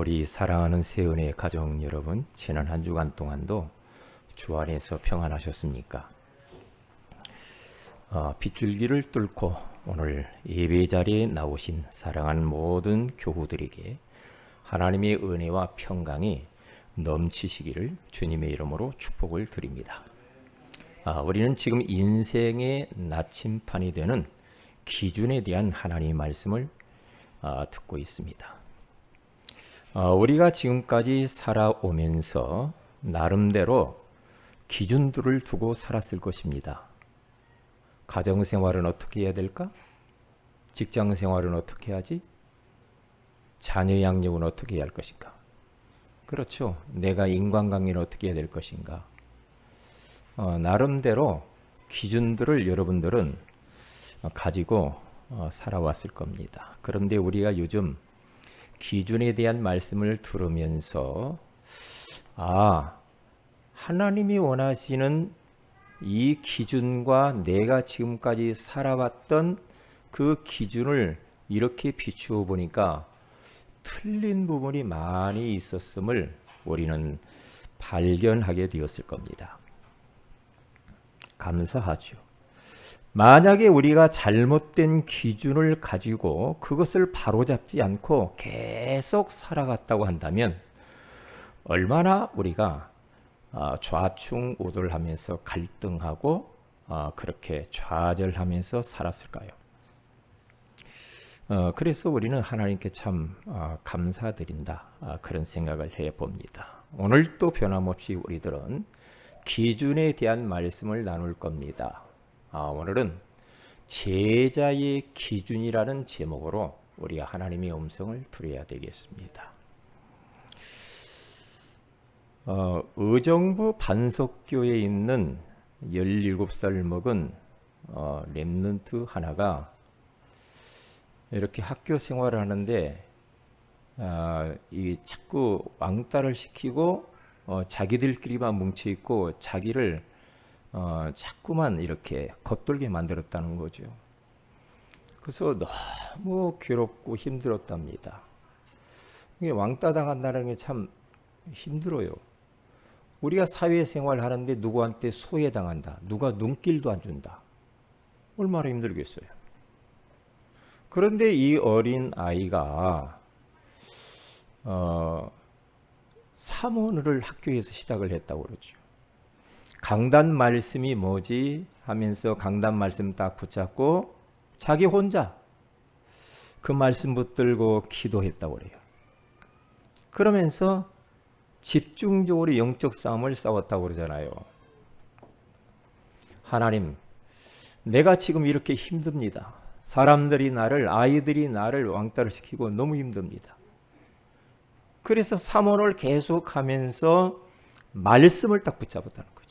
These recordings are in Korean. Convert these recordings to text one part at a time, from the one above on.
우리 사랑하는 새은의 가족 여러분, 지난 한 주간 동안도 주 안에서 평안하셨습니까? 빗줄기를 뚫고 오늘 예배 자리에 나오신 사랑하는 모든 교우들에게 하나님의 은혜와 평강이 넘치시기를 주님의 이름으로 축복을 드립니다. 우리는 지금 인생의 나침판이 되는 기준에 대한 하나님의 말씀을 듣고 있습니다. 우리가 지금까지 살아오면서 나름대로 기준들을 두고 살았을 것입니다. 가정생활은 어떻게 해야 될까? 직장생활은 어떻게 하지? 자녀 양육은 어떻게 해야 할 것인가? 그렇죠. 내가 인간관계는 어떻게 해야 될 것인가? 나름대로 기준들을 여러분들은 가지고 살아왔을 겁니다. 그런데 우리가 요즘 기준에 대한 말씀을 들으면서 하나님이 원하시는 이 기준과 내가 지금까지 살아왔던 그 기준을 이렇게 비추어 보니까 틀린 부분이 많이 있었음을 우리는 발견하게 되었을 겁니다. 감사하죠. 만약에 우리가 잘못된 기준을 가지고 그것을 바로잡지 않고 계속 살아갔다고 한다면 얼마나 우리가 좌충우돌하면서 갈등하고 그렇게 좌절하면서 살았을까요? 그래서 우리는 하나님께 참 감사드린다, 그런 생각을 해봅니다. 오늘도 변함없이 우리들은 기준에 대한 말씀을 나눌 겁니다. 오늘은 제자의 기준이라는 제목으로 우리가 하나님의 음성을 들어야 되겠습니다. 의정부 반석교에 있는 17살 먹은 렘넌트 하나가 이렇게 학교 생활을 하는데 자꾸 왕따를 시키고 자기들끼리만 뭉쳐있고 자기를 자꾸만 이렇게 겉돌게 만들었다는 거죠. 그래서 너무 괴롭고 힘들었답니다. 이게 왕따 당한다는 게 참 힘들어요. 우리가 사회생활 하는데 누구한테 소외당한다, 누가 눈길도 안 준다, 얼마나 힘들겠어요. 그런데 이 어린 아이가 사모를 학교에서 시작을 했다고 그러죠. 강단 말씀이 뭐지 하면서 강단 말씀 딱 붙잡고 자기 혼자 그 말씀 붙들고 기도했다고 그래요. 그러면서 집중적으로 영적 싸움을 싸웠다고 그러잖아요. 하나님, 내가 지금 이렇게 힘듭니다. 아이들이 나를 왕따를 시키고 너무 힘듭니다. 그래서 사모를 계속하면서 말씀을 딱 붙잡았다는 거죠.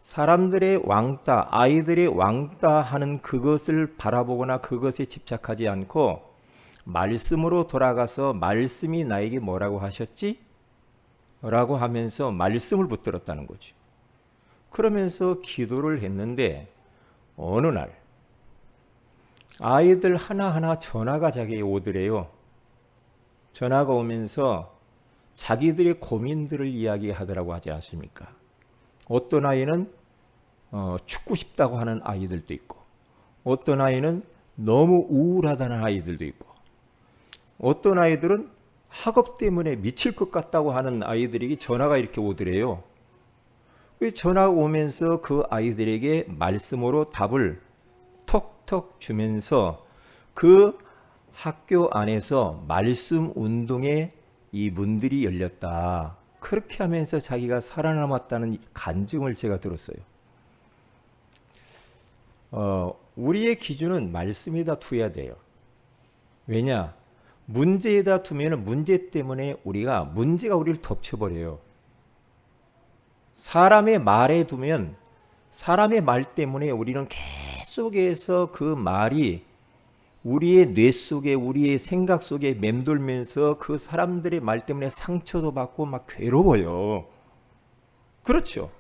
사람들의 왕따, 아이들의 왕따하는 그것을 바라보거나 그것에 집착하지 않고 말씀으로 돌아가서 말씀이 나에게 뭐라고 하셨지? 라고 하면서 말씀을 붙들었다는 거죠. 그러면서 기도를 했는데 어느 날 아이들 하나하나 전화가 자기에게 오더래요. 전화가 오면서 자기들의 고민들을 이야기하더라고 하지 않습니까? 어떤 아이는 죽고 싶다고 하는 아이들도 있고, 어떤 아이는 너무 우울하다는 아이들도 있고, 어떤 아이들은 학업 때문에 미칠 것 같다고 하는 아이들에게 전화가 이렇게 오더래요. 전화가 오면서 그 아이들에게 말씀으로 답을 톡톡 주면서 그 학교 안에서 말씀 운동의 이 문들이 열렸다. 그렇게 하면서 자기가 살아남았다는 간증을 제가 들었어요. 우리의 기준은 말씀에다 두어야 돼요. 왜냐? 문제에다 두면 문제 때문에 문제가 우리를 덮쳐버려요. 사람의 말에 두면 사람의 말 때문에 우리는 계속해서 그 말이 우리의 뇌 속에, 우리의 생각 속에 맴돌면서 그 사람들의 말 때문에 상처도 받고 막 괴로워요. 그렇죠.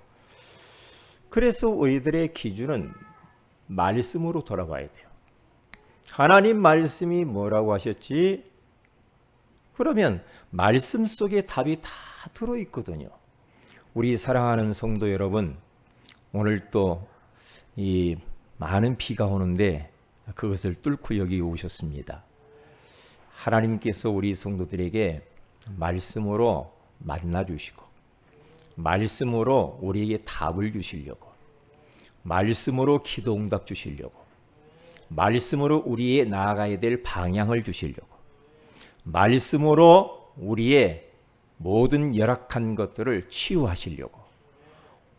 그래서 우리들의 기준은 말씀으로 돌아가야 돼요. 하나님 말씀이 뭐라고 하셨지? 그러면 말씀 속에 답이 다 들어있거든요. 우리 사랑하는 성도 여러분, 오늘 또 이 많은 비가 오는데 그것을 뚫고 여기 오셨습니다. 하나님께서 우리 성도들에게 말씀으로 만나 주시고, 말씀으로 우리에게 답을 주시려고, 말씀으로 기도 응답 주시려고, 말씀으로 우리의 나아가야 될 방향을 주시려고, 말씀으로 우리의 모든 열악한 것들을 치유하시려고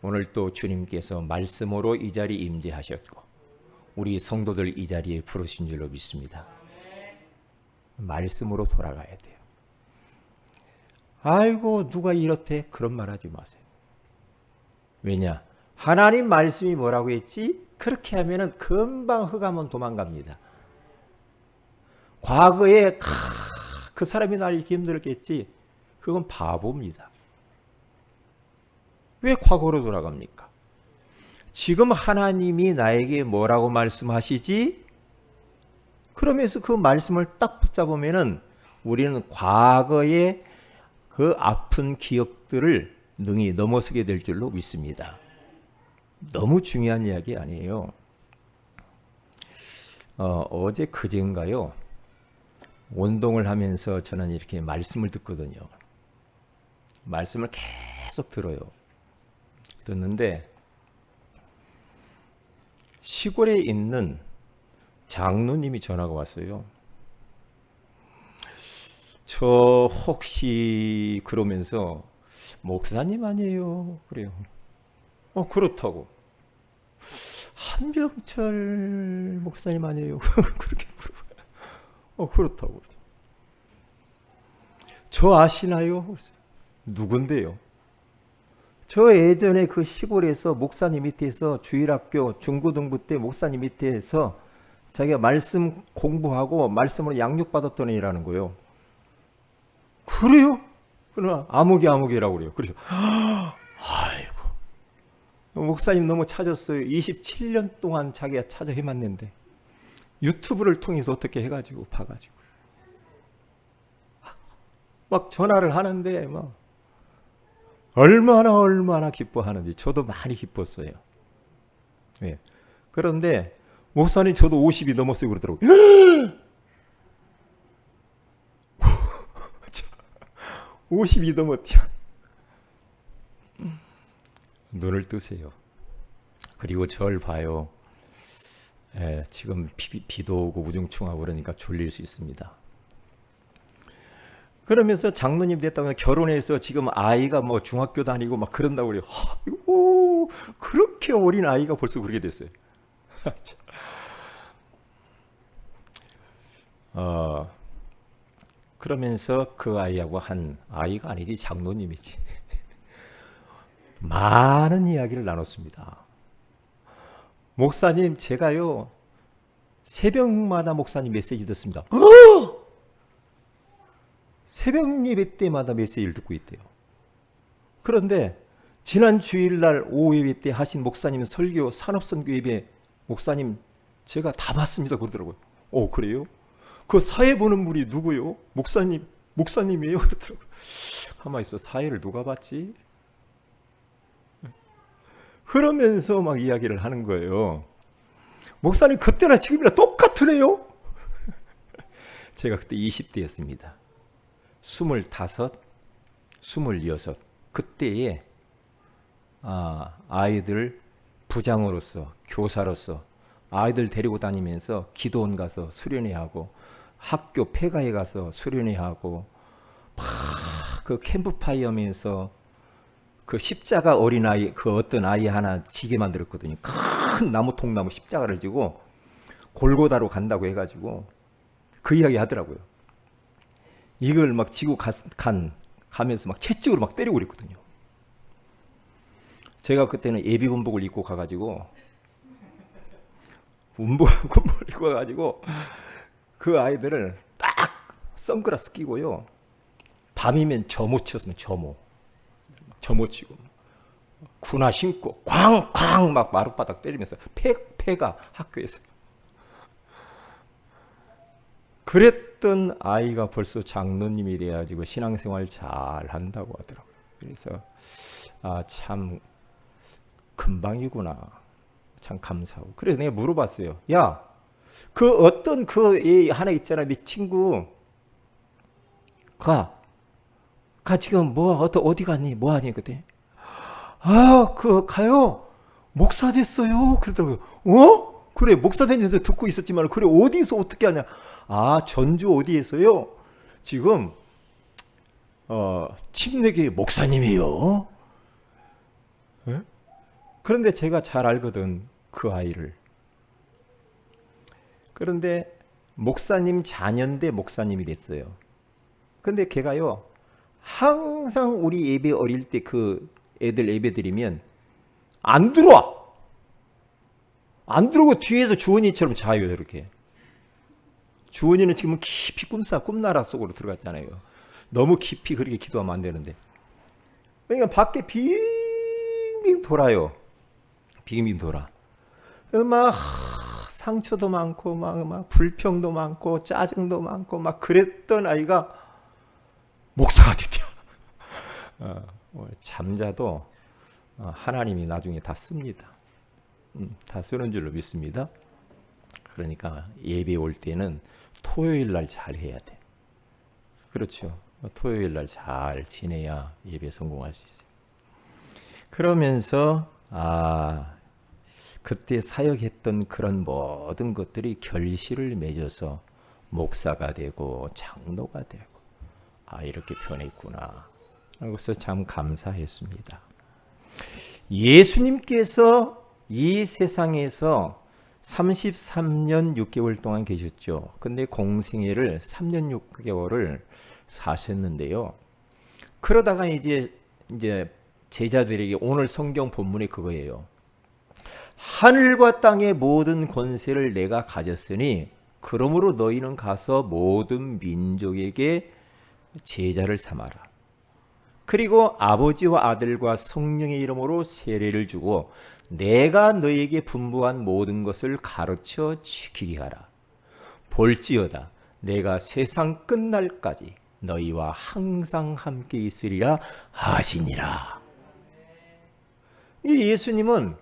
오늘 또 주님께서 말씀으로 이 자리에 임재하셨고 우리 성도들 이 자리에 부르신 줄로 믿습니다. 말씀으로 돌아가야 돼요. 아이고 누가 이렇대 그런 말 하지 마세요. 왜냐? 하나님 말씀이 뭐라고 했지? 그렇게 하면은 금방 흑암은 도망갑니다. 과거에 그 사람이 날 이렇게 힘들겠지? 그건 바보입니다. 왜 과거로 돌아갑니까? 지금 하나님이 나에게 뭐라고 말씀하시지? 그러면서 그 말씀을 딱 붙잡으면은 우리는 과거의 그 아픈 기억들을 능히 넘어서게 될 줄로 믿습니다. 너무 중요한 이야기 아니에요. 어제 그제인가요? 운동을 하면서 저는 이렇게 말씀을 듣거든요. 말씀을 계속 들어요. 듣는데 시골에 있는 장로님이 전화가 왔어요. 저 혹시 그러면서 목사님 아니에요? 그래요. 그렇다고. 한병철 목사님 아니에요? 그렇게 물어봐요. 그렇다고. 저 아시나요? 누군데요? 저 예전에 그 시골에서 목사님 밑에서 주일학교 중고등부 때 목사님 밑에서 자기가 말씀 공부하고 말씀으로 양육받았던 애라는 거예요. 그래요? 그러나 아무개라고 그래요. 그래서 아이고 목사님 너무 찾았어요. 27년 동안 자기가 찾아 헤맸는데 유튜브를 통해서 어떻게 해가지고 봐가지고 막 전화를 하는데 막 얼마나 기뻐하는지 저도 많이 기뻤어요. 예. 그런데 목사님 저도 50이 넘었어요 그러더라고요. 50이 넘었대요. 눈을 뜨세요. 그리고 절 봐요. 예, 지금 비도 오고 우중충하고 그러니까 졸릴 수 있습니다. 그러면서 장로님 됐다고 결혼해서 지금 아이가 뭐 중학교 다니고 막 그런다고 그래요. 아이고, 그렇게 어린 아이가 벌써 그렇게 됐어요. 그러면서 그 아이하고 한 아이가 아니지 장로님이지. 많은 이야기를 나눴습니다. 목사님 제가요 새벽마다 목사님 메시지 듣습니다. 새벽 예배 때마다 메시지를 듣고 있대요. 그런데 지난 주일날 오후 예배 때 하신 목사님 설교 산업선교 예배 목사님 제가 다 봤습니다 그러더라고요. 그래요? 그 사회 보는 분이 누구요? 목사님이에요? 그러더라고요. 가만히 있어 사회를 누가 봤지? 그러면서 막 이야기를 하는 거예요. 목사님 그때나 지금이나 똑같으네요? 제가 그때 20대였습니다. 25, 26 그때에 아이들 부장으로서 교사로서 아이들 데리고 다니면서 기도원 가서 수련회 하고 학교 폐가에 가서 수련회 하고 그 캠프파이어면서 그 십자가 어린아이 그 어떤 아이 하나 지게 만들었거든요. 큰 나무 통나무 십자가를 지고 골고다로 간다고 해가지고 그 이야기 하더라고요. 이걸 막 지고 가면서 막 채찍으로 막 때리고 그랬거든요. 제가 그때는 예비군복을 입고 가가지고 군복을 입고 가가지고 그 아이들을 딱 선글라스 끼고요. 밤이면 점호 치었으면 점호 치고 군화 신고 쾅쾅 막 마룻바닥 때리면서 폐가 학교에서 그랬던 아이가 벌써 장로님이 돼가지고 신앙생활 잘 한다고 하더라고요. 그래서 참 금방이구나. 참 감사하고. 그래서 내가 물어봤어요. 야, 그 어떤 그 애 하나 있잖아. 네 친구. 가 지금 어디 갔니? 뭐 하니 그때? 가요. 목사 됐어요. 그러더라고요. 그래, 목사 됐는데 듣고 있었지만, 그래, 어디서 어떻게 하냐? 전주 어디에서요? 지금, 침례교회 목사님이요. 에? 그런데 제가 잘 알거든, 그 아이를. 그런데 목사님 자녀인데 목사님이 됐어요. 그런데 걔가요, 항상 우리 예배 어릴 때 그 애들 예배 드리면 안 들어와. 안 들어오고 뒤에서 주원이처럼 자요, 이렇게. 주원이는 지금 깊이 꿈나라 속으로 들어갔잖아요. 너무 깊이 그렇게 기도하면 안 되는데. 그러니까 밖에 빙빙 돌아요. 빙빙 돌아. 막 상처도 많고 막 불평도 많고 짜증도 많고 막 그랬던 아이가 목사가 됐대요. 잠자도 하나님이 나중에 다 씁니다. 다 쓰는 줄로 믿습니다. 그러니까 예배 올 때는 토요일 날 잘 해야 돼. 그렇죠. 토요일 날 잘 지내야 예배 성공할 수 있어요. 그러면서 그때 사역했던 그런 모든 것들이 결실을 맺어서 목사가 되고 장로가 되고 이렇게 변했구나. 그래서 참 감사했습니다. 예수님께서 이 세상에서 33년 6개월 동안 계셨죠. 근데 공생애를 3년 6개월을 사셨는데요. 그러다가 이제 제자들에게 오늘 성경 본문이 그거예요. 하늘과 땅의 모든 권세를 내가 가졌으니 그러므로 너희는 가서 모든 민족에게 제자를 삼아라. 그리고 아버지와 아들과 성령의 이름으로 세례를 주고 내가 너에게 분부한 모든 것을 가르쳐 지키게 하라. 볼지어다 내가 세상 끝날까지 너희와 항상 함께 있으리라 하시니라. 이 예수님은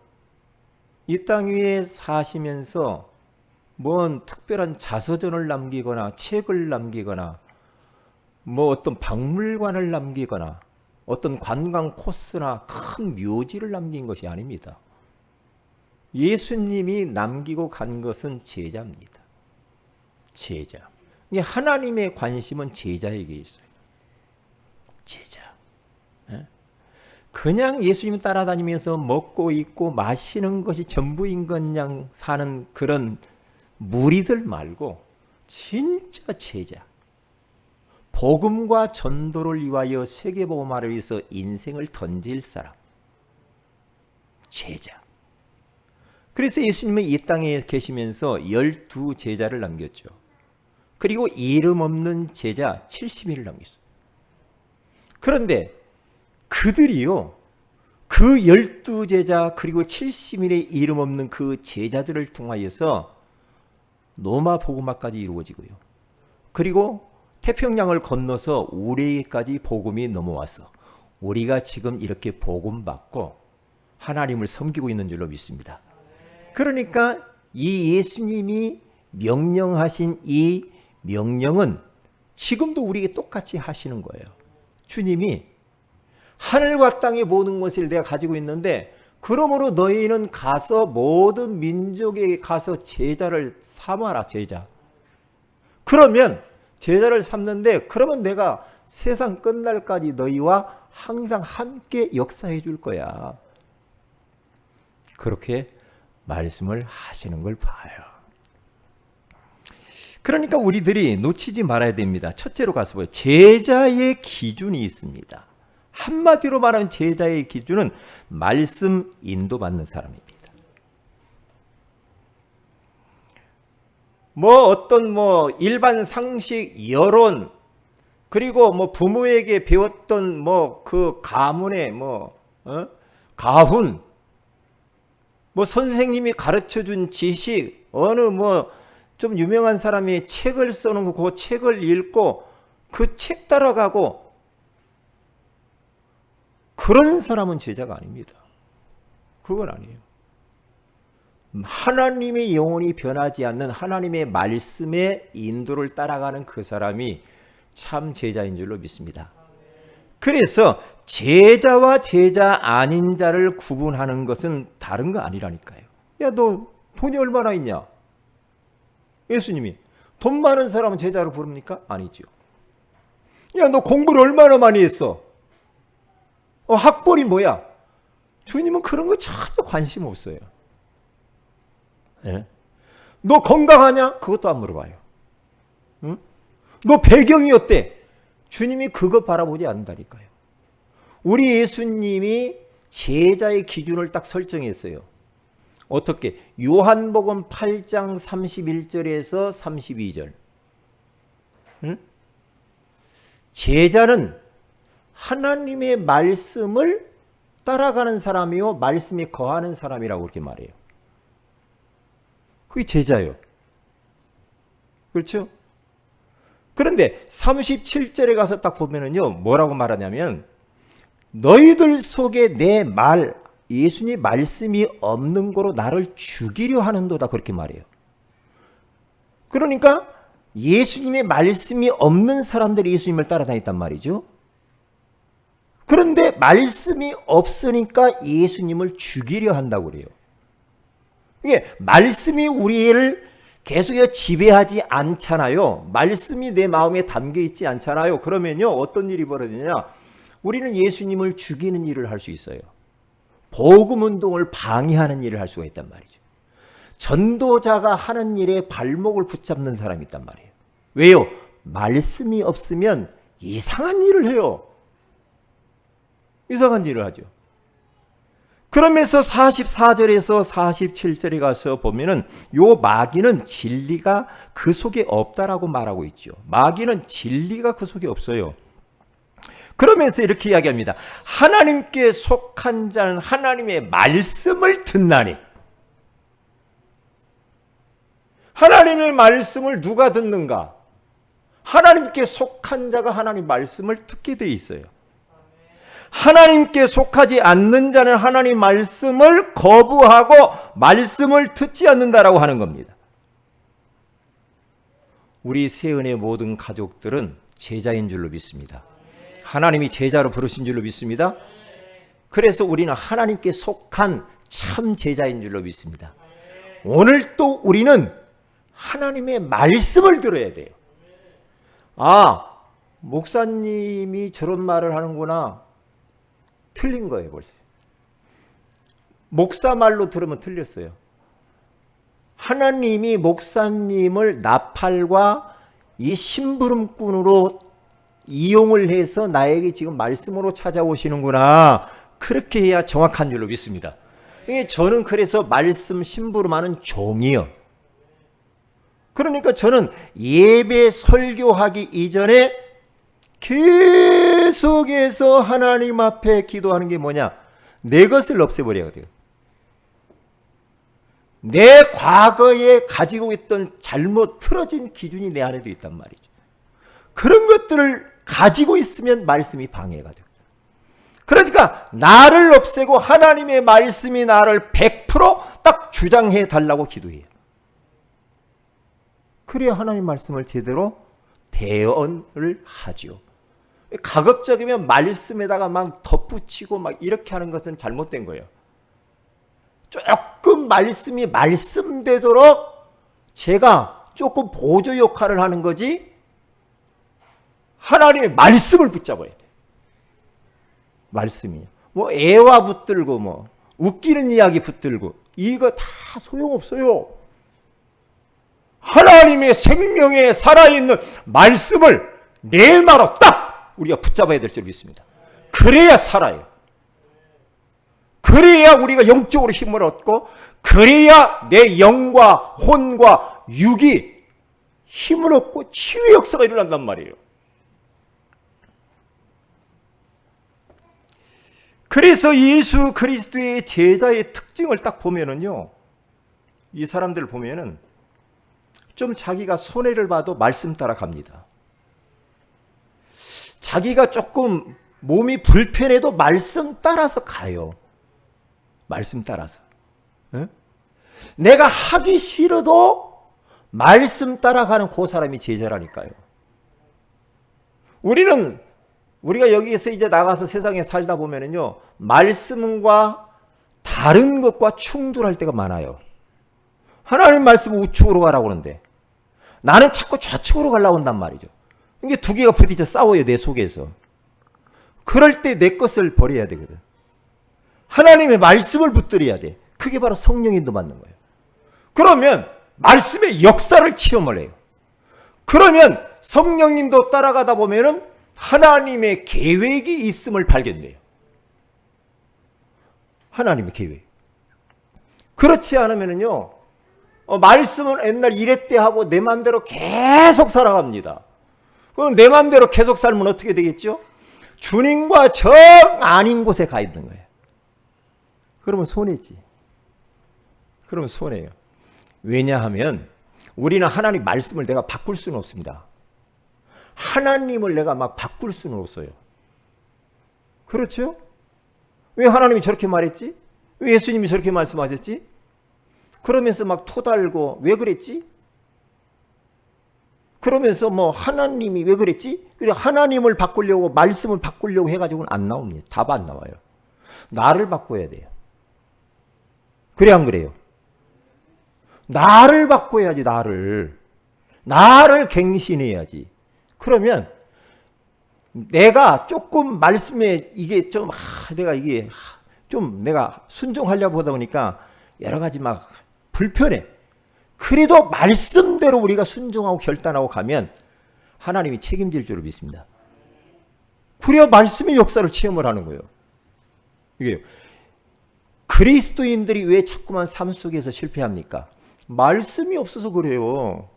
이 땅 위에 사시면서 뭔 특별한 자서전을 남기거나 책을 남기거나 어떤 박물관을 남기거나 어떤 관광 코스나 큰 묘지를 남긴 것이 아닙니다. 예수님이 남기고 간 것은 제자입니다. 제자. 하나님의 관심은 제자에게 있어요. 제자. 그냥 예수님 따라다니면서 먹고 입고 마시는 것이 전부인 것냥 사는 그런 무리들 말고 진짜 제자. 복음과 전도를 위하여 세계복음화를 위해서 인생을 던질 사람. 제자. 그래서 예수님은 이 땅에 계시면서 12제자를 남겼죠. 그리고 이름 없는 제자 70인을 남겼어요. 그런데 그들이요, 그 12제자 그리고 70인의 이름 없는 그 제자들을 통하여서 로마 복음화까지 이루어지고요. 그리고 태평양을 건너서 우리에게까지 복음이 넘어와서 우리가 지금 이렇게 복음 받고 하나님을 섬기고 있는 줄로 믿습니다. 그러니까 이 예수님이 명령하신 이 명령은 지금도 우리에게 똑같이 하시는 거예요. 주님이 하늘과 땅의 모든 것을 내가 가지고 있는데 그러므로 너희는 가서 모든 민족에게 가서 제자를 삼아라. 제자. 그러면 제자를 삼는데 그러면 내가 세상 끝날까지 너희와 항상 함께 역사해 줄 거야. 그렇게 말씀을 하시는 걸 봐요. 그러니까 우리들이 놓치지 말아야 됩니다. 첫째로 가서 보여요. 제자의 기준이 있습니다. 한마디로 말하면 제자의 기준은 말씀 인도받는 사람입니다. 어떤 일반 상식, 여론, 그리고 부모에게 배웠던 그 가문의 가훈, 선생님이 가르쳐준 지식, 어느 좀 유명한 사람이 책을 써놓은 그 책을 읽고 그 책 따라가고 그런 사람은 제자가 아닙니다. 그건 아니에요. 하나님의 영혼이 변하지 않는 하나님의 말씀의 인도를 따라가는 그 사람이 참 제자인 줄로 믿습니다. 그래서 제자와 제자 아닌 자를 구분하는 것은 다른 거 아니라니까요. 야, 너 돈이 얼마나 있냐? 예수님이 돈 많은 사람은 제자로 부릅니까? 아니죠. 야, 너 공부를 얼마나 많이 했어? 학벌이 뭐야? 주님은 그런 거 전혀 관심 없어요. 네? 너 건강하냐? 그것도 안 물어봐요. 응? 너 배경이 어때? 주님이 그거 바라보지 않는다니까요. 우리 예수님이 제자의 기준을 딱 설정했어요. 어떻게? 요한복음 8장 31절에서 32절. 응? 제자는 하나님의 말씀을 따라가는 사람이요 말씀이 거하는 사람이라고 그렇게 말해요. 그게 제자예요. 그렇죠? 그런데 37절에 가서 딱 보면은요, 뭐라고 말하냐면, 너희들 속에 내 말, 예수님 말씀이 없는 거로 나를 죽이려 하는도다. 그렇게 말해요. 그러니까 예수님의 말씀이 없는 사람들이 예수님을 따라다녔단 말이죠. 그런데 말씀이 없으니까 예수님을 죽이려 한다고 그래요. 이게 말씀이 우리를 계속해서 지배하지 않잖아요. 말씀이 내 마음에 담겨 있지 않잖아요. 그러면요, 어떤 일이 벌어지냐? 우리는 예수님을 죽이는 일을 할 수 있어요. 복음 운동을 방해하는 일을 할 수가 있단 말이죠. 전도자가 하는 일에 발목을 붙잡는 사람이 있단 말이에요. 왜요? 말씀이 없으면 이상한 일을 해요. 이상한 일을 하죠. 그러면서 44절에서 47절에 가서 보면은 요 마귀는 진리가 그 속에 없다라고 말하고 있죠. 마귀는 진리가 그 속에 없어요. 그러면서 이렇게 이야기합니다. 하나님께 속한 자는 하나님의 말씀을 듣나니. 하나님의 말씀을 누가 듣는가? 하나님께 속한 자가 하나님 말씀을 듣게 돼 있어요. 하나님께 속하지 않는 자는 하나님 말씀을 거부하고 말씀을 듣지 않는다라고 하는 겁니다. 우리 세은의 모든 가족들은 제자인 줄로 믿습니다. 하나님이 제자로 부르신 줄로 믿습니다. 그래서 우리는 하나님께 속한 참 제자인 줄로 믿습니다. 오늘 또 우리는 하나님의 말씀을 들어야 돼요. 아, 목사님이 저런 말을 하는구나. 틀린 거예요, 벌써. 목사 말로 들으면 틀렸어요. 하나님이 목사님을 나팔과 이 심부름꾼으로 이용을 해서 나에게 지금 말씀으로 찾아오시는구나. 그렇게 해야 정확한 줄로 믿습니다. 저는 그래서 말씀 심부름하는 종이요. 그러니까 저는 예배 설교하기 이전에 계속해서 하나님 앞에 기도하는 게 뭐냐? 내 것을 없애버려야 돼요. 내 과거에 가지고 있던 잘못 틀어진 기준이 내 안에도 있단 말이죠. 그런 것들을 가지고 있으면 말씀이 방해가 돼요. 그러니까 나를 없애고 하나님의 말씀이 나를 100% 주장해 달라고 기도해요. 그래야 하나님 말씀을 제대로 대언을 하죠. 가급적이면 말씀에다가 막 덧붙이고 막 이렇게 하는 것은 잘못된 거예요. 조금 말씀이 말씀되도록 제가 조금 보조 역할을 하는 거지, 하나님의 말씀을 붙잡아야 돼. 말씀이 뭐 애와 붙들고 뭐 웃기는 이야기 붙들고 이거 다 소용없어요. 하나님의 생명에 살아있는 말씀을 내 나로 딱 우리가 붙잡아야 될 줄 믿습니다. 그래야 살아요. 그래야 우리가 영적으로 힘을 얻고, 그래야 내 영과 혼과 육이 힘을 얻고 치유의 역사가 일어난단 말이에요. 그래서 예수 그리스도의 제자의 특징을 딱 보면은요, 이 사람들을 보면은 좀 자기가 손해를 봐도 말씀 따라갑니다. 자기가 조금 몸이 불편해도 말씀 따라서 가요. 말씀 따라서. 에? 내가 하기 싫어도 말씀 따라가는 그 사람이 제자라니까요. 우리가 여기에서 이제 나가서 세상에 살다 보면은요, 말씀과 다른 것과 충돌할 때가 많아요. 하나님 말씀은 우측으로 가라고 하는데 나는 자꾸 좌측으로 가려고 한단 말이죠. 이게 두 개가 부딪혀 싸워요, 내 속에서. 그럴 때 내 것을 버려야 되거든. 하나님의 말씀을 붙들어야 돼. 그게 바로 성령인도 맞는 거예요. 그러면 말씀의 역사를 체험을 해요. 그러면 성령님도 따라가다 보면은 하나님의 계획이 있음을 발견돼요. 하나님의 계획. 그렇지 않으면은요, 말씀은 옛날 이랬대 하고 내 마음대로 계속 살아갑니다. 그럼 내 마음대로 계속 살면 어떻게 되겠죠? 주님과 정 아닌 곳에 가 있는 거예요. 그러면 손해지. 그러면 손해예요. 왜냐하면 우리는 하나님 말씀을 내가 바꿀 수는 없습니다. 하나님을 내가 막 바꿀 수는 없어요. 그렇죠? 왜 하나님이 저렇게 말했지? 왜 예수님이 저렇게 말씀하셨지? 그러면서 막 토달고 왜 그랬지? 그러면서 뭐 하나님이 왜 그랬지? 그래 하나님을 바꾸려고 말씀을 바꾸려고 해가지고는 안 나옵니다. 답 안 나와요. 나를 바꿔야 돼요. 그래 안 그래요? 나를 바꿔야지. 나를 갱신해야지. 그러면 내가 조금 말씀에 이게 좀 내가 순종하려고 하다 보니까 여러 가지 막 불편해. 그래도 말씀대로 우리가 순종하고 결단하고 가면 하나님이 책임질 줄을 믿습니다. 그래야 말씀의 역사를 체험을 하는 거예요. 이게 그리스도인들이 왜 자꾸만 삶 속에서 실패합니까? 말씀이 없어서 그래요.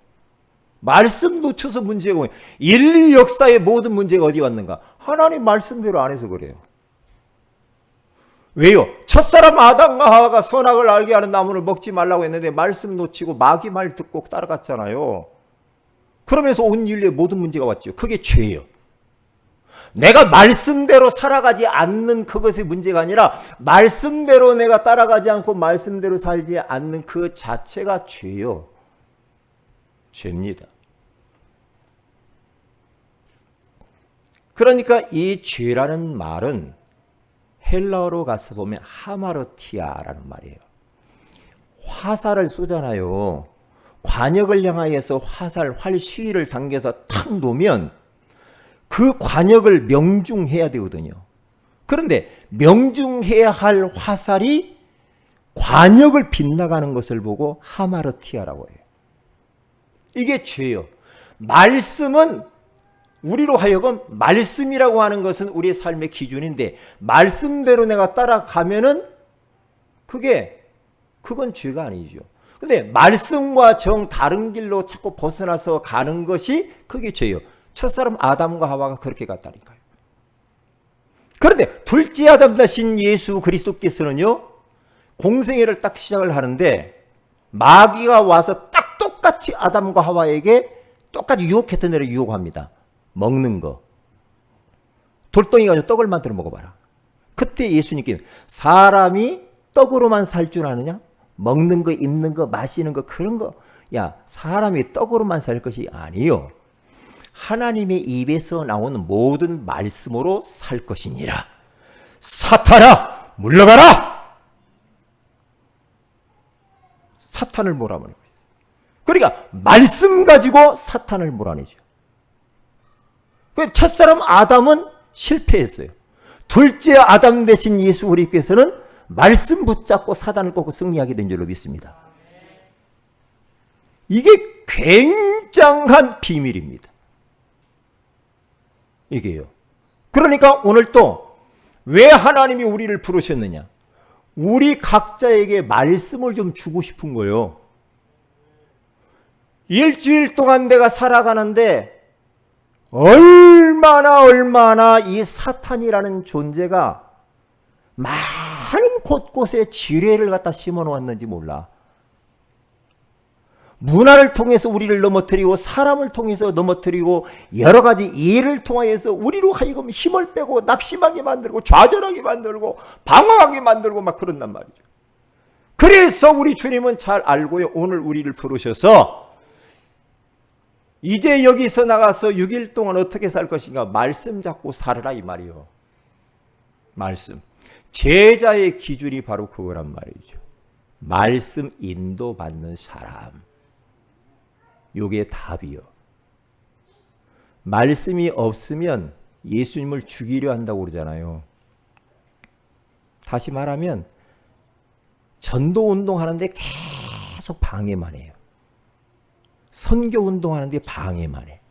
말씀 놓쳐서 문제가 오요. 인류 역사의 모든 문제가 어디 왔는가? 하나님 말씀대로 안 해서 그래요. 왜요? 첫사람 아담과 하와가 선악을 알게 하는 나무를 먹지 말라고 했는데 말씀 놓치고 마귀 말 듣고 따라갔잖아요. 그러면서 온 인류의 모든 문제가 왔죠. 그게 죄예요. 내가 말씀대로 살아가지 않는 그것의 문제가 아니라 말씀대로 내가 따라가지 않고 말씀대로 살지 않는 그 자체가 죄요. 죄입니다. 그러니까 이 죄라는 말은 헬라어로 가서 보면 하마르티아라는 말이에요. 화살을 쏘잖아요. 관역을 향하여서 활 시위를 당겨서 탁 놓으면 그 관역을 명중해야 되거든요. 그런데 명중해야 할 화살이 관역을 빗나가는 것을 보고 하마르티아라고 해요. 이게 죄예요. 말씀은 우리로 하여금 말씀이라고 하는 것은 우리의 삶의 기준인데 말씀대로 내가 따라가면은 그건 죄가 아니죠. 근데 말씀과 정 다른 길로 자꾸 벗어나서 가는 것이 그게 죄예요. 첫사람 아담과 하와가 그렇게 갔다니까요. 그런데 둘째 아담 되신 예수 그리스도께서는요, 공생애를 딱 시작을 하는데 마귀가 와서 딱 똑같이 아담과 하와에게 똑같이 유혹했던 대로 유혹합니다. 먹는 거. 돌덩이 가지고 떡을 만들어 먹어봐라. 그때 예수님께 사람이 떡으로만 살 줄 아느냐? 먹는 거, 입는 거, 마시는 거, 그런 거. 야, 사람이 떡으로만 살 것이 아니요. 하나님의 입에서 나오는 모든 말씀으로 살 것이니라. 사탄아, 물러가라! 사탄을 몰아내고 있어요. 그러니까 말씀 가지고 사탄을 몰아내죠. 첫사람 아담은 실패했어요. 둘째 아담 되신 예수 그리스도께서는 말씀 붙잡고 사단을 꺾고 승리하게 된 줄로 믿습니다. 이게 굉장한 비밀입니다. 이게요. 그러니까 오늘 또 왜 하나님이 우리를 부르셨느냐? 우리 각자에게 말씀을 좀 주고 싶은 거예요. 일주일 동안 내가 살아가는데 얼마나 이 사탄이라는 존재가 많은 곳곳에 지뢰를 갖다 심어 놓았는지 몰라. 문화를 통해서 우리를 넘어뜨리고 사람을 통해서 넘어뜨리고 여러 가지 일을 통하여서 우리로 하여금 힘을 빼고 낙심하게 만들고 좌절하게 만들고 방황하게 만들고 막 그런단 말이죠. 그래서 우리 주님은 잘 알고요. 오늘 우리를 부르셔서 이제 여기서 나가서 6일 동안 어떻게 살 것인가? 말씀 잡고 살으라 이 말이요. 말씀. 제자의 기준이 바로 그거란 말이죠. 말씀 인도받는 사람. 요게 답이요. 말씀이 없으면 예수님을 죽이려 한다고 그러잖아요. 다시 말하면 전도운동 하는데 계속 방해만 해요. 선교운동 하는데 방해만 해.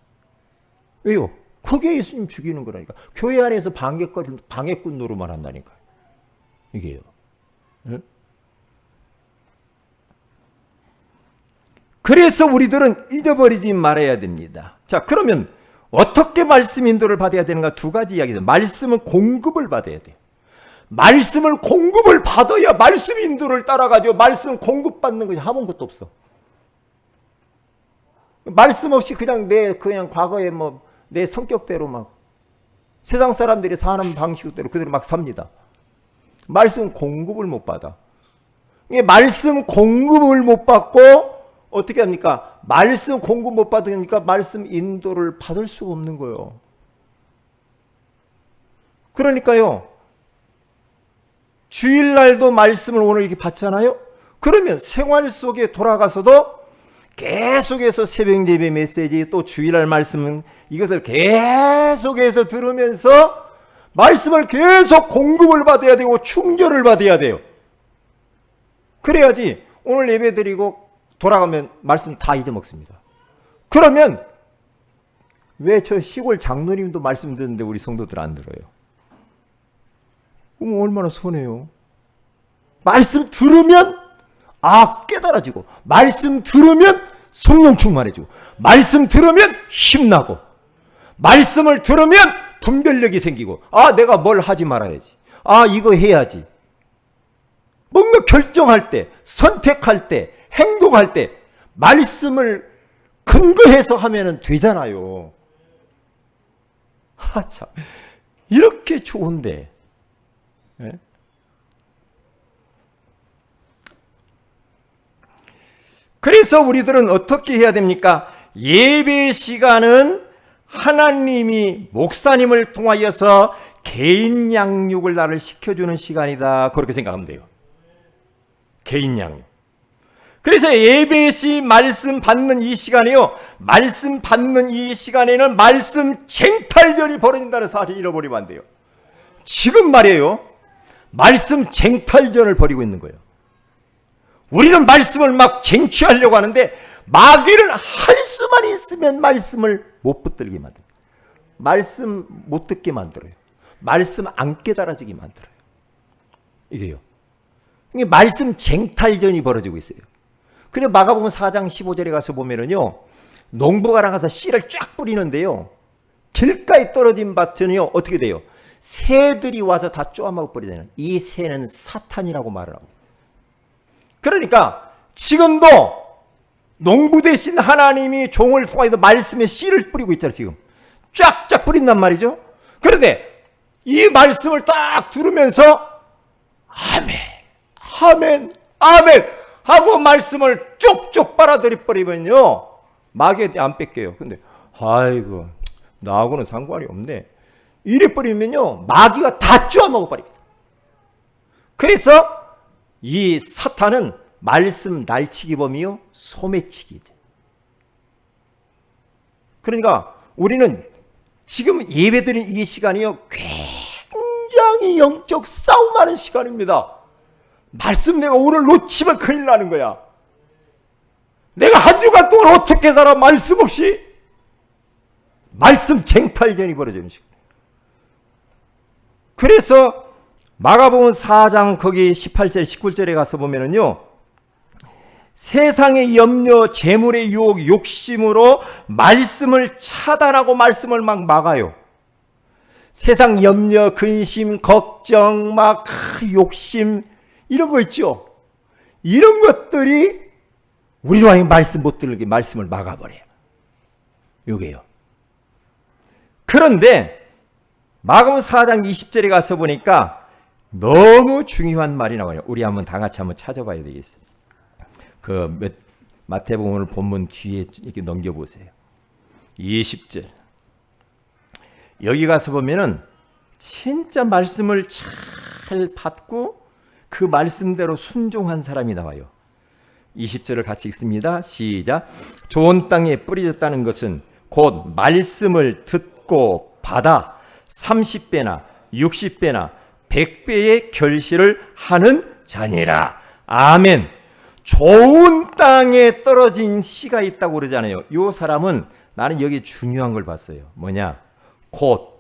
왜요? 그게 예수님 죽이는 거라니까. 교회 안에서 방해꾼 노릇만 한다니까. 이게요. 응? 그래서 우리들은 잊어버리지 말아야 됩니다. 자, 그러면 어떻게 말씀 인도를 받아야 되는가? 두 가지 이야기죠. 말씀은 공급을 받아야 돼요. 말씀을 공급을 받아야 말씀 인도를 따라가죠. 말씀 공급받는 것이 아무것도 없어. 말씀 없이 그냥 과거에 내 성격대로 막 세상 사람들이 사는 방식대로 그대로 막 삽니다. 말씀 공급을 못 받아. 말씀 공급을 못 받고 어떻게 합니까? 말씀 공급 못 받으니까 말씀 인도를 받을 수가 없는 거예요. 그러니까요. 주일날도 말씀을 오늘 이렇게 받잖아요. 그러면 생활 속에 돌아가서도 계속해서 새벽 예배 메시지 또 주일날 말씀은 이것을 계속해서 들으면서 말씀을 계속 공급을 받아야 되고 충전을 받아야 돼요. 그래야지 오늘 예배 드리고 돌아가면 말씀 다 잊어먹습니다. 그러면 왜 저 시골 장로님도 말씀 듣는데 우리 성도들 안 들어요? 그럼 얼마나 손해요. 말씀 들으면 깨달아지고 말씀 들으면 성령 충만해지고 말씀 들으면 힘나고 말씀을 들으면 분별력이 생기고 내가 뭘 하지 말아야지. 이거 해야지. 뭔가 결정할 때, 선택할 때, 행동할 때 말씀을 근거해서 하면 되잖아요. 참 이렇게 좋은데. 네? 그래서 우리들은 어떻게 해야 됩니까? 예배 시간은 하나님이 목사님을 통하여서 개인 양육을 나를 시켜주는 시간이다. 그렇게 생각하면 돼요. 개인 양육. 그래서 예배 시 말씀 받는 이 시간이요. 말씀 받는 이 시간에는 말씀 쟁탈전이 벌어진다는 사실을 잃어버리면 안 돼요. 지금 말이에요. 말씀 쟁탈전을 벌이고 있는 거예요. 우리는 말씀을 막 쟁취하려고 하는데 마귀는 할 수만 있으면 말씀을 못 붙들게 만듭니다. 말씀 못 듣게 만들어요. 말씀 안 깨달아지게 만들어요. 이래요. 이게 말씀 쟁탈전이 벌어지고 있어요. 그래 마가복음 4장 15절에 가서 보면은요. 농부가 나가서 씨를 쫙 뿌리는데요. 길가에 떨어진 밭은요. 어떻게 돼요? 새들이 와서 다 쪼아먹어 버리잖아요. 이 새는 사탄이라고 말을 하고. 그러니까 지금도 농부 대신 하나님이 종을 통해서 말씀의 씨를 뿌리고 있잖아요. 지금 쫙쫙 뿌린단 말이죠. 그런데 이 말씀을 딱 들으면서 아멘 아멘 아멘 하고 말씀을 쭉쭉 빨아들여 버리면요 마귀한테 안 뺏겨요. 근데 아이고 나하고는 상관이 없네 이래 버리면요 마귀가 다 쪼아먹어 버립니다. 그래서 이 사탄은 말씀 날치기범이요 소매치기죠. 그러니까 우리는 지금 예배드린 이 시간이요 굉장히 영적 싸움하는 시간입니다. 말씀 내가 오늘 놓치면 큰일 나는 거야. 내가 한 주간 동안 어떻게 살아 말씀 없이. 말씀 쟁탈전이 벌어지는 시간. 그래서 마가복음 4장 거기 18절 19절에 가서 보면은요. 세상의 염려, 재물의 유혹, 욕심으로 말씀을 차단하고 말씀을 막 막아요. 세상 염려, 근심, 걱정, 욕심 이런 거 있죠. 이런 것들이 우리 왕이 말씀 못 들게 말씀을 막아버려요. 요게요. 그런데 마가복음 4장 20절에 가서 보니까 너무 중요한 말이 나와요. 우리 한번 다 같이 한번 찾아봐야 되겠어요. 마태복음 본문 뒤에 이렇게 넘겨보세요. 20절. 여기 가서 보면은 진짜 말씀을 잘 받고 그 말씀대로 순종한 사람이 나와요. 20절을 같이 읽습니다. 시작. 좋은 땅에 뿌려졌다는 것은 곧 말씀을 듣고 받아 30배나 60배나 100배의 결실을 하는 자니라. 아멘. 좋은 땅에 떨어진 씨가 있다고 그러잖아요. 이 사람은 나는 여기 중요한 걸 봤어요. 뭐냐? 곧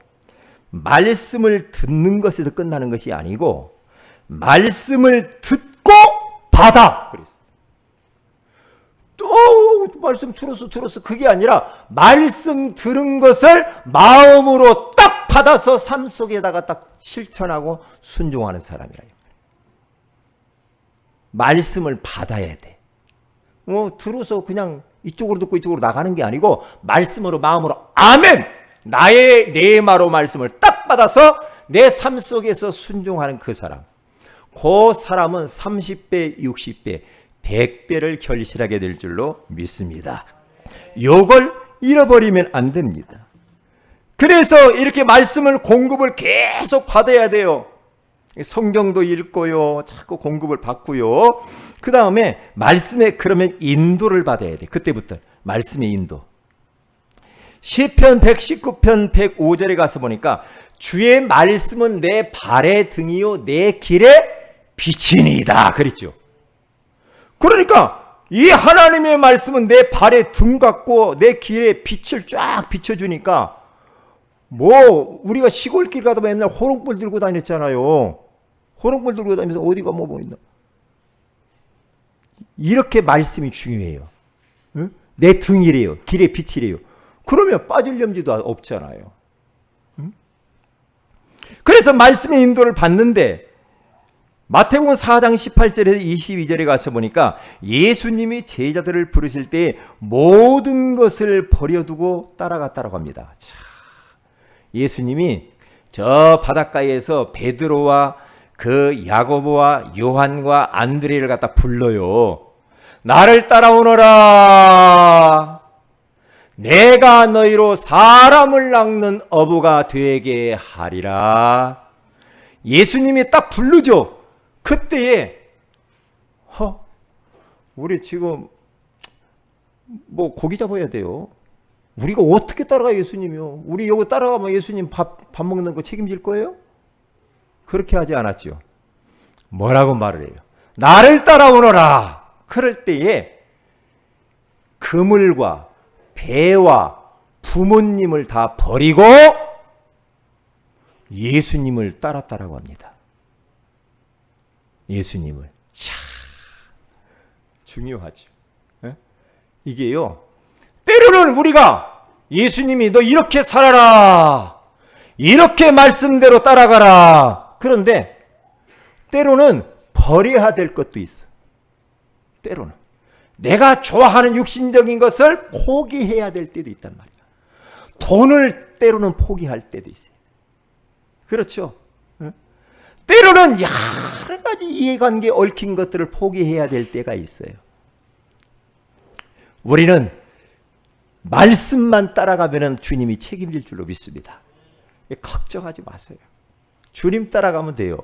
말씀을 듣는 것에서 끝나는 것이 아니고 말씀을 듣고 받아. 그랬어요. 또 말씀 들었어 그게 아니라 말씀 들은 것을 마음으로 딱 받아서 삶 속에다가 딱 실천하고 순종하는 사람이라. 말씀을 받아야 돼. 들어서 그냥 이쪽으로 듣고 이쪽으로 나가는 게 아니고 말씀으로 마음으로 아멘! 나의 레마로 말씀을 딱 받아서 내 삶 속에서 순종하는 그 사람. 그 사람은 30배, 60배, 100배를 결실하게 될 줄로 믿습니다. 이걸 잃어버리면 안 됩니다. 그래서 이렇게 말씀을 공급을 계속 받아야 돼요. 성경도 읽고요. 자꾸 공급을 받고요. 그 다음에 말씀에 그러면 인도를 받아야 돼. 그때부터 말씀의 인도. 시편 119편 105절에 가서 보니까 주의 말씀은 내 발의 등이요 내 길의 빛이니이다 그랬죠. 그러니까 이 하나님의 말씀은 내 발의 등 같고 내 길에 빛을 쫙 비춰주니까 우리가 시골길 가다 맨날 호롱불 들고 다녔잖아요. 호롱불 들고 다니면서 어디가 뭐 있나. 이렇게 말씀이 중요해요. 응? 내 등이래요. 길의 빛이래요. 그러면 빠질 염지도 없잖아요. 응? 그래서 말씀의 인도를 받는데 마태복음 4장 18절에서 22절에 가서 보니까 예수님이 제자들을 부르실 때 모든 것을 버려두고 따라갔다고 합니다. 예수님이 저 바닷가에서 베드로와 그 야고보와 요한과 안드레를 갖다 불러요. 나를 따라오너라. 내가 너희로 사람을 낚는 어부가 되게 하리라. 예수님이 딱 부르죠. 그때에 우리 지금 고기 잡아야 돼요. 우리가 어떻게 따라가 예수님이요? 우리 여기 따라가면 예수님 밥 먹는 거 책임질 거예요? 그렇게 하지 않았죠. 뭐라고 말을 해요? 나를 따라오너라. 그럴 때에 그물과 배와 부모님을 다 버리고 예수님을 따랐다라고 합니다. 예수님을. 참 중요하죠. 이게요. 때로는 우리가 예수님이 너 이렇게 살아라. 이렇게 말씀대로 따라가라. 그런데 때로는 버려야 될 것도 있어. 때로는 내가 좋아하는 육신적인 것을 포기해야 될 때도 있단 말이야. 돈을 때로는 포기할 때도 있어요. 그렇죠? 때로는 여러 가지 이해관계 얽힌 것들을 포기해야 될 때가 있어요. 우리는 말씀만 따라가면 주님이 책임질 줄로 믿습니다. 걱정하지 마세요. 주님 따라가면 돼요.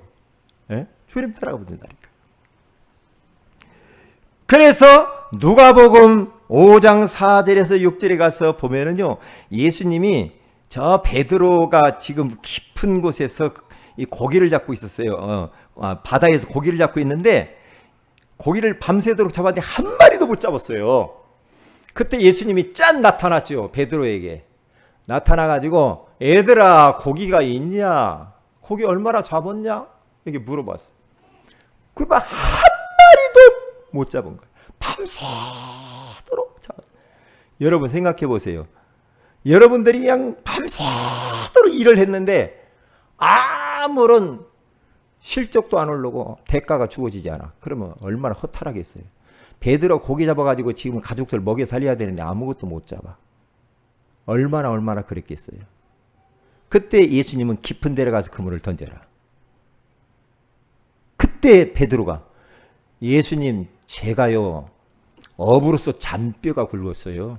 주님 따라가면 된다니까. 그래서 누가복음 5장 4절에서 6절에 가서 보면은요, 예수님이 저 베드로가 지금 깊은 곳에서 이 고기를 잡고 있었어요. 바다에서 고기를 잡고 있는데 고기를 밤새도록 잡았는데 한 마리도 못 잡았어요. 그때 예수님이 짠 나타났죠. 베드로에게 나타나가지고 얘들아 고기가 있냐? 고기 얼마나 잡았냐? 이렇게 물어봤어요. 그러면 한 마리도 못 잡은 거예요. 밤새도록 잡았어요. 여러분 생각해 보세요. 여러분들이 그냥 밤새도록 일을 했는데 아무런 실적도 안 오르고 대가가 주어지지 않아. 그러면 얼마나 허탈하겠어요. 베드로 고기 잡아가지고 지금 가족들 먹여 살려야 되는데 아무것도 못 잡아. 얼마나 그랬겠어요. 그때 예수님은 깊은 데로 가서 그물을 던져라. 그때 베드로가 예수님 제가요 업으로서 잔뼈가 굵었어요.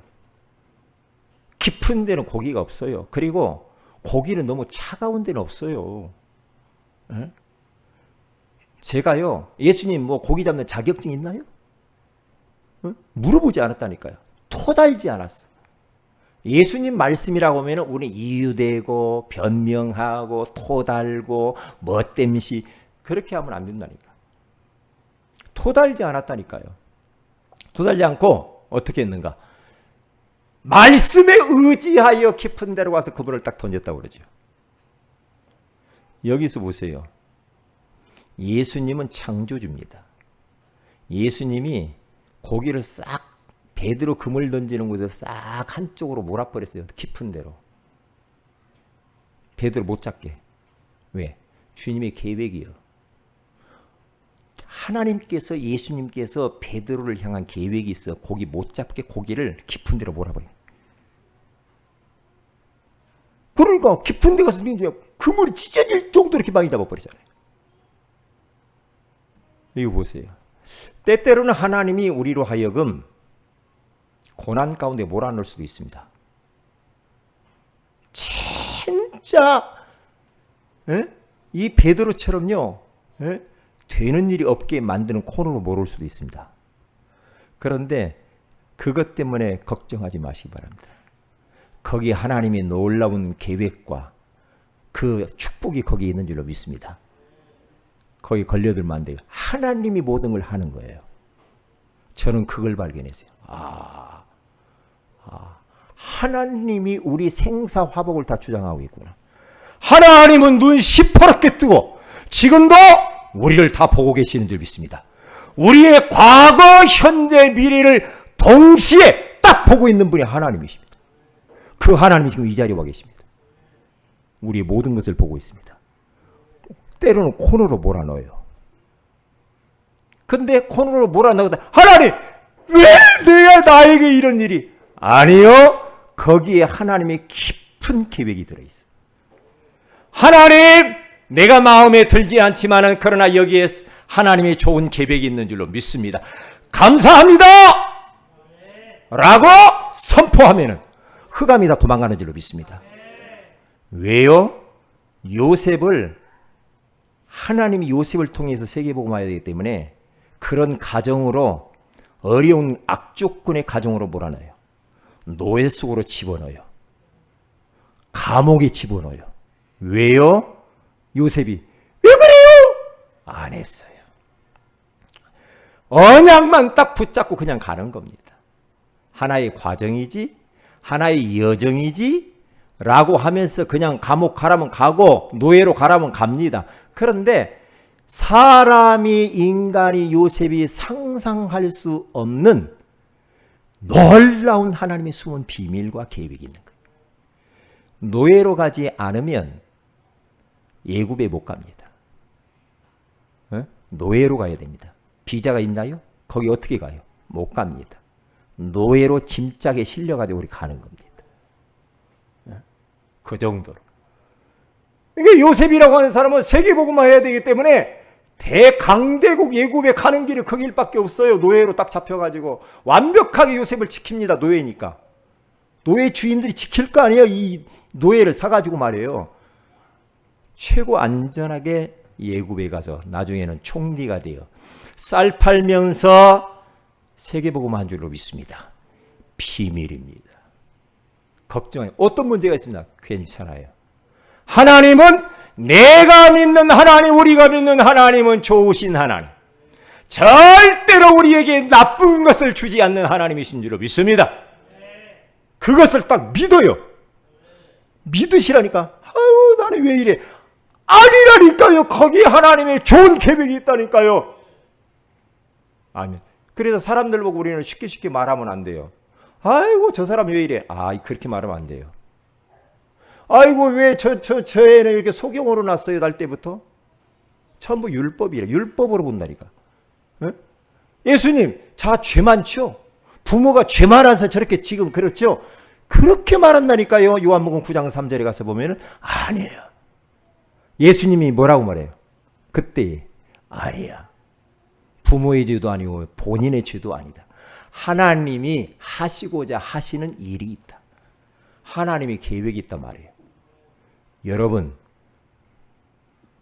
깊은 데는 고기가 없어요. 그리고 고기는 너무 차가운 데는 없어요. 에? 제가요 예수님 뭐 고기 잡는 자격증 있나요? 물어보지 않았다니까요. 토달지 않았어. 예수님 말씀이라고 하면 우리 이유되고 변명하고 토달고 멋댐시 그렇게 하면 안 된다니까. 토달지 않았다니까요. 토달지 않고 어떻게 했는가? 말씀에 의지하여 깊은 데로 가서 그분을 딱 던졌다고 그러죠. 여기서 보세요. 예수님은 창조주입니다. 예수님이 고기를 싹 베드로 그물 던지는 곳에서 싹 한쪽으로 몰아버렸어요. 깊은 데로. 베드로 못 잡게. 왜? 주님의 계획이요. 하나님께서 예수님께서 베드로를 향한 계획이 있어. 고기 못 잡게 고기를 깊은 데로 몰아버려요. 그러니까 깊은 데 가서 그물이 찢어질 정도로 이렇게 많이 잡아버리잖아요. 이거 보세요. 때때로는 하나님이 우리로 하여금 고난 가운데 몰아넣을 수도 있습니다. 진짜 이 베드로처럼요 되는 일이 없게 만드는 코너로 몰을 수도 있습니다. 그런데 그것 때문에 걱정하지 마시기 바랍니다. 거기에 하나님의 놀라운 계획과 그 축복이 거기에 있는 줄로 믿습니다. 거기 걸려들면 안 돼요. 하나님이 모든 걸 하는 거예요. 저는 그걸 발견했어요. 하나님이 우리 생사화복을 다 주장하고 있구나. 하나님은 눈 시퍼렇게 뜨고 지금도 우리를 다 보고 계시는 줄 믿습니다. 우리의 과거, 현재, 미래를 동시에 딱 보고 있는 분이 하나님이십니다. 그 하나님이 지금 이 자리에 와 계십니다. 우리의 모든 것을 보고 있습니다. 때로는 코너로 몰아넣어요. 근데 코너로 몰아넣어도 하나님 왜 나에게 이런 일이? 아니요. 거기에 하나님의 깊은 계획이 들어있어요. 하나님 내가 마음에 들지 않지만은 그러나 여기에 하나님의 좋은 계획이 있는 줄로 믿습니다. 감사합니다. 라고 선포하면은 흑암이 다 도망가는 줄로 믿습니다. 왜요? 요셉을 하나님이 요셉을 통해서 세계복음화해야 되기 때문에 그런 가정으로 어려운 악조건의 가정으로 몰아넣어요. 노예 속으로 집어넣어요. 감옥에 집어넣어요. 왜요? 요셉이 왜 그래요? 안 했어요. 언약만 딱 붙잡고 그냥 가는 겁니다. 하나의 과정이지 하나의 여정이지 라고 하면서 그냥 감옥 가라면 가고 노예로 가라면 갑니다. 그런데 사람이 인간이 요셉이 상상할 수 없는 놀라운 하나님의 숨은 비밀과 계획이 있는 거예요. 노예로 가지 않으면 예굽에 못 갑니다. 노예로 가야 됩니다. 비자가 있나요? 거기 어떻게 가요? 못 갑니다. 노예로 짐짝에 실려가지고 우리 가는 겁니다. 그 정도로. 이게 요셉이라고 하는 사람은 세계복음화 해야 되기 때문에 대강대국 예굽에 가는 길이 그 길밖에 없어요. 노예로 딱 잡혀가지고 완벽하게 요셉을 지킵니다. 노예니까. 노예 주인들이 지킬 거 아니에요. 이 노예를 사가지고 말이에요. 최고 안전하게 예굽에 가서 나중에는 총리가 돼요. 쌀 팔면서 세계복음화 한 줄로 믿습니다. 비밀입니다. 걱정해요. 어떤 문제가 있습니다. 괜찮아요. 하나님은 내가 믿는 하나님, 우리가 믿는 하나님은 좋으신 하나님. 절대로 우리에게 나쁜 것을 주지 않는 하나님이신 줄로 믿습니다. 그것을 딱 믿어요. 믿으시라니까. 아유, 나는 왜 이래. 아니라니까요. 거기에 하나님의 좋은 계획이 있다니까요. 아멘. 그래서 사람들 보고 우리는 쉽게 말하면 안 돼요. 아이고 저 사람 왜 이래. 그렇게 말하면 안 돼요. 아이고 왜 저 애는 이렇게 소경으로 났어요. 날 때부터. 전부 율법이래. 율법으로 본다니까. 에? 예수님, 자, 죄 많죠? 부모가 죄 많아서 저렇게 지금 그렇죠? 그렇게 말한다니까요. 요한복음 9장 3절에 가서 보면은 아니에요. 예수님이 뭐라고 말해요? 그때 아니야. 부모의 죄도 아니고 본인의 죄도 아니다. 하나님이 하시고자 하시는 일이 있다. 하나님이 계획이 있단 말이에요. 여러분,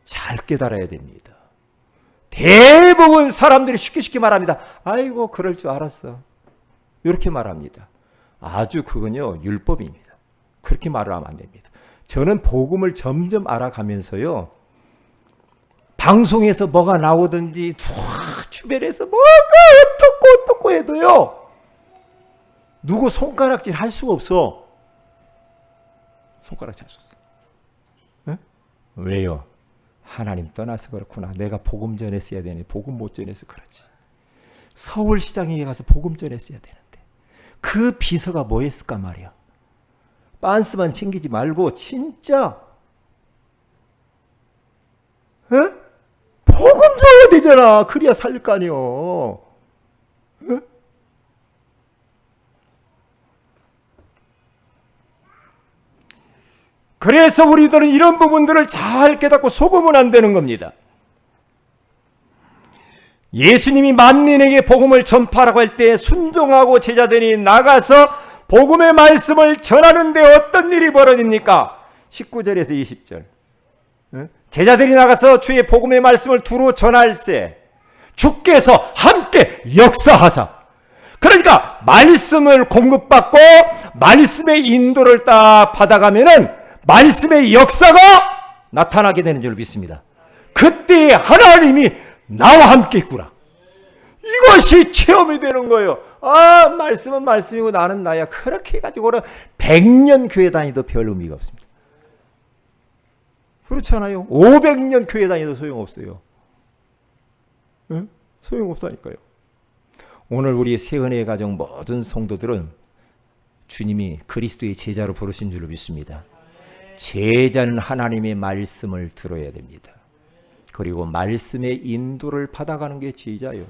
잘 깨달아야 됩니다. 대부분 사람들이 쉽게 말합니다. 아이고, 그럴 줄 알았어. 이렇게 말합니다. 아주 그건요, 율법입니다. 그렇게 말을 하면 안 됩니다. 저는 복음을 점점 알아가면서요, 방송에서 뭐가 나오든지 주변에서 뭐가 어떻고 해도요, 누구 손가락질 할 수가 없어. 손가락질 할 수 없어. 응? 왜요? 하나님 떠나서 그렇구나. 내가 복음 전했어야 되네. 복음 못 전해서 그렇지. 서울시장에 가서 복음 전했어야 되는데 그 비서가 뭐 했을까 말이야. 빤스만 챙기지 말고 진짜 에? 복음 줘야 되잖아. 그래야 살릴 거 아니요. 에? 그래서 우리들은 이런 부분들을 잘 깨닫고 속으면 안 되는 겁니다. 예수님이 만민에게 복음을 전파라고 할 때 순종하고 제자들이 나가서 복음의 말씀을 전하는데 어떤 일이 벌어집니까? 19절에서 20절. 제자들이 나가서 주의 복음의 말씀을 두루 전할세 주께서 함께 역사하사. 그러니까 말씀을 공급받고 말씀의 인도를 딱 받아가면은 말씀의 역사가 나타나게 되는 줄 믿습니다. 그때 하나님이 나와 함께 있구나. 이것이 체험이 되는 거예요. 아, 말씀은 말씀이고 나는 나야. 그렇게 해가지고는 100년 교회 다니도 별 의미가 없습니다. 그렇잖아요. 500년 교회 다니도 소용없어요. 응? 소용없다니까요. 오늘 우리 세은혜의 가정 모든 성도들은 주님이 그리스도의 제자로 부르신 줄로 믿습니다. 제자는 하나님의 말씀을 들어야 됩니다. 그리고 말씀의 인도를 받아가는 게 제자예요.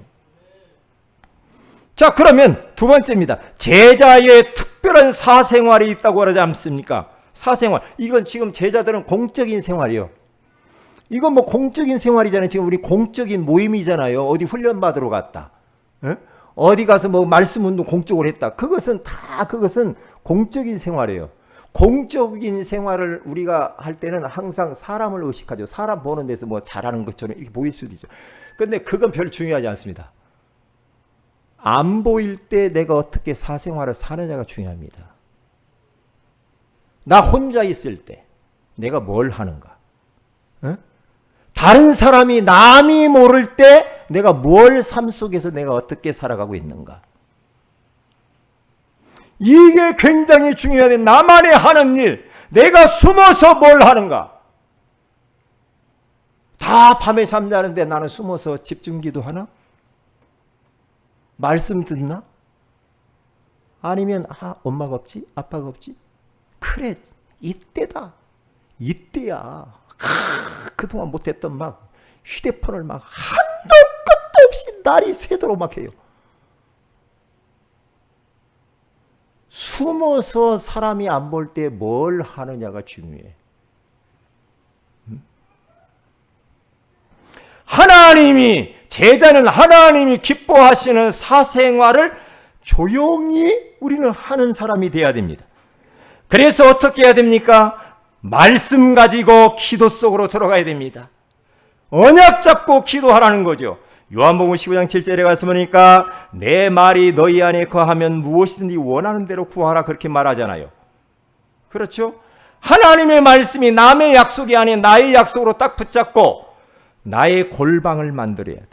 자, 그러면 두 번째입니다. 제자의 특별한 사생활이 있다고 그러지 않습니까? 사생활. 이건 지금 제자들은 공적인 생활이에요. 이건 뭐 공적인 생활이잖아요. 지금 우리 공적인 모임이잖아요. 어디 훈련 받으러 갔다. 에? 어디 가서 뭐 말씀 운동 공적으로 했다. 그것은 공적인 생활이에요. 공적인 생활을 우리가 할 때는 항상 사람을 의식하죠. 사람 보는 데서 뭐 잘하는 것처럼 이렇게 보일 수도 있죠. 근데 그건 별 중요하지 않습니다. 안 보일 때 내가 어떻게 사생활을 사느냐가 중요합니다. 나 혼자 있을 때 내가 뭘 하는가? 어? 다른 사람이 남이 모를 때 내가 뭘 삶 속에서 내가 어떻게 살아가고 있는가? 이게 굉장히 중요하네. 나만이 하는 일, 내가 숨어서 뭘 하는가? 다 밤에 잠자는데 나는 숨어서 집중기도 하나? 말씀 듣나? 아니면 엄마가 없지? 아빠가 없지? 그래, 이때다. 이때야. 그동안 못했던 막 휴대폰을 막 한도 끝도 없이 날이 새도록 막 해요. 숨어서 사람이 안 볼 때 뭘 하느냐가 중요해. 제자는 하나님이 기뻐하시는 사생활을 조용히 우리는 하는 사람이 돼야 됩니다. 그래서 어떻게 해야 됩니까? 말씀 가지고 기도 속으로 들어가야 됩니다. 언약 잡고 기도하라는 거죠. 요한복음 15장 7절에 가서 보니까 내 말이 너희 안에 거하면 무엇이든지 원하는 대로 구하라 그렇게 말하잖아요. 그렇죠? 하나님의 말씀이 남의 약속이 아닌 나의 약속으로 딱 붙잡고 나의 골방을 만들어야 돼.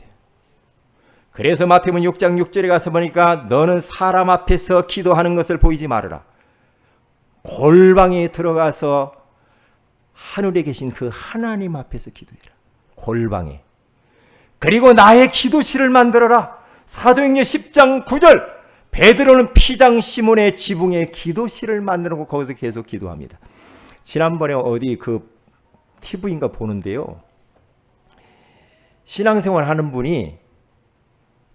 그래서 마태복음 6장 6절에 가서 보니까 너는 사람 앞에서 기도하는 것을 보이지 말아라. 골방에 들어가서 하늘에 계신 그 하나님 앞에서 기도해라. 골방에. 그리고 나의 기도실을 만들어라. 사도행전 10장 9절 베드로는 피장 시몬의 지붕에 기도실을 만들고 거기서 계속 기도합니다. 지난번에 어디 그 TV인가 보는데요. 신앙생활 하는 분이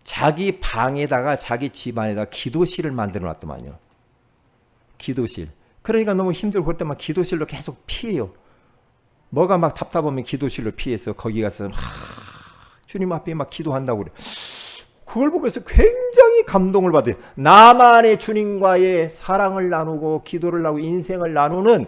자기 방에다가 자기 집안에다가 기도실을 만들어 놨더만요. 기도실. 그러니까 너무 힘들고 그럴 때만 기도실로 계속 피해요. 뭐가 막 답답하면 기도실로 피해서 거기 가서 막 주님 앞에 막 기도한다고 그래. 그걸 보면서 굉장히 감동을 받아요. 나만의 주님과의 사랑을 나누고 기도를 나누고 인생을 나누는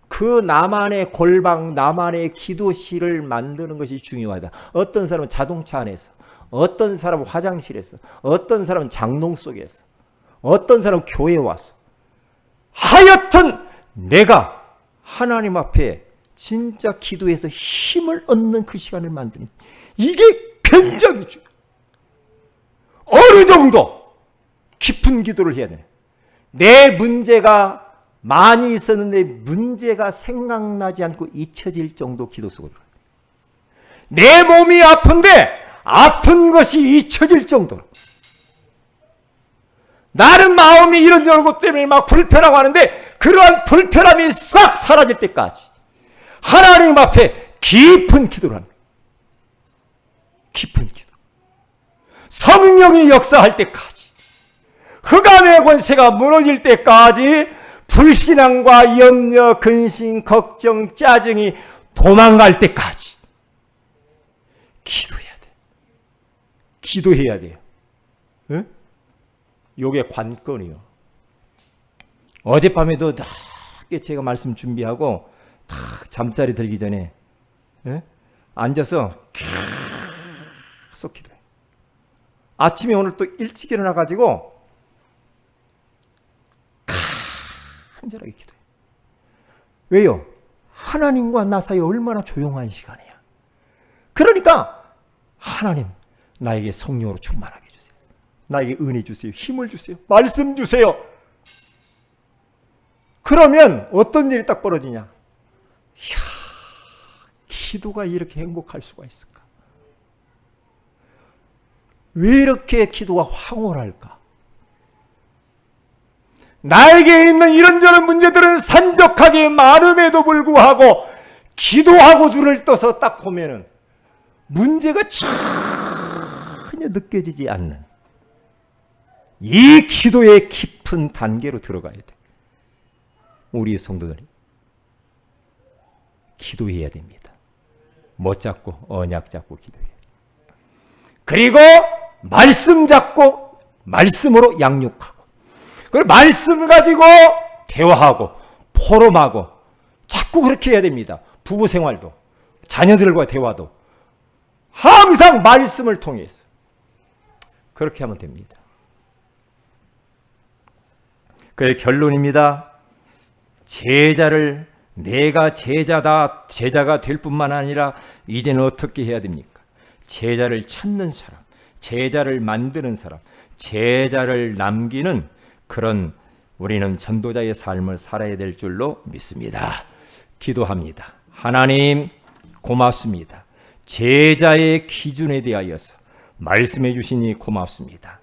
그 나만의 골방, 나만의 기도실을 만드는 것이 중요하다. 어떤 사람은 자동차 안에서, 어떤 사람은 화장실에서, 어떤 사람은 장롱 속에서, 어떤 사람은 교회에 와서. 하여튼 내가 하나님 앞에 진짜 기도해서 힘을 얻는 그 시간을 만드는, 이게 굉장히 중요해요. 어느 정도 깊은 기도를 해야 되나. 내 문제가 많이 있었는데 문제가 생각나지 않고 잊혀질 정도 기도 속으로 들어가요. 내 몸이 아픈데 아픈 것이 잊혀질 정도로. 나는 마음이 이런저런 것 때문에 막 불편하고 하는데 그러한 불편함이 싹 사라질 때까지 하나님 앞에 깊은 기도를 합니다. 깊은 기도. 성령이 역사할 때까지, 흑암의 권세가 무너질 때까지 불신앙과 염려, 근심, 걱정, 짜증이 도망갈 때까지 기도해야 돼. 기도해야 돼요. 응? 요게 관건이요. 어젯밤에도 딱 제가 말씀 준비하고 딱 잠자리 들기 전에 앉아서 계속 기도해. 아침에 오늘 또 일찍 일어나가지고 간절하게 기도해. 왜요? 하나님과 나 사이 얼마나 조용한 시간이야. 그러니까 하나님, 나에게 성령으로 충만하게 해주세요. 나에게 은혜 주세요. 힘을 주세요. 말씀 주세요. 그러면 어떤 일이 딱 벌어지냐. 이야, 기도가 이렇게 행복할 수가 있을까? 왜 이렇게 기도가 황홀할까? 나에게 있는 이런저런 문제들은 산적하게 많음에도 불구하고 기도하고 눈을 떠서 딱 보면은 문제가 전혀 느껴지지 않는 이 기도의 깊은 단계로 들어가야 돼. 우리 성도들이 기도해야 됩니다. 못 잡고 언약 잡고 기도해야 돼. 그리고 말씀 잡고 말씀으로 양육하고, 그리고 말씀 가지고 대화하고 포럼하고 자꾸 그렇게 해야 됩니다. 부부 생활도 자녀들과 대화도 항상 말씀을 통해서 그렇게 하면 됩니다. 그의 결론입니다. 제자를, 내가 제자가 될 뿐만 아니라 이제는 어떻게 해야 됩니까? 제자를 찾는 사람, 제자를 만드는 사람, 제자를 남기는 그런 우리는 전도자의 삶을 살아야 될 줄로 믿습니다. 기도합니다. 하나님 고맙습니다. 제자의 기준에 대하여서 말씀해 주시니 고맙습니다.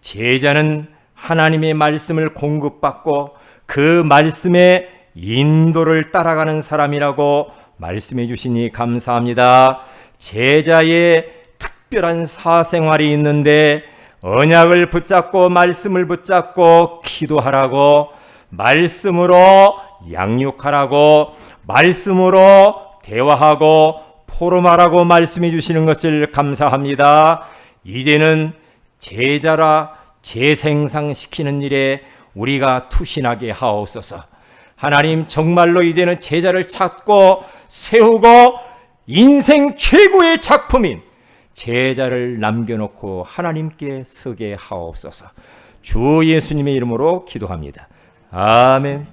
제자는 하나님의 말씀을 공급받고 그 말씀의 인도를 따라가는 사람이라고 말씀해 주시니 감사합니다. 제자의 특별한 사생활이 있는데 언약을 붙잡고 말씀을 붙잡고 기도하라고, 말씀으로 양육하라고, 말씀으로 대화하고 포럼하라고 말씀해 주시는 것을 감사합니다. 이제는 제자라 재생산시키는 일에 우리가 투신하게 하옵소서. 하나님, 정말로 이제는 제자를 찾고 세우고 인생 최고의 작품인 제자를 남겨놓고 하나님께 서게 하옵소서. 주 예수님의 이름으로 기도합니다. 아멘.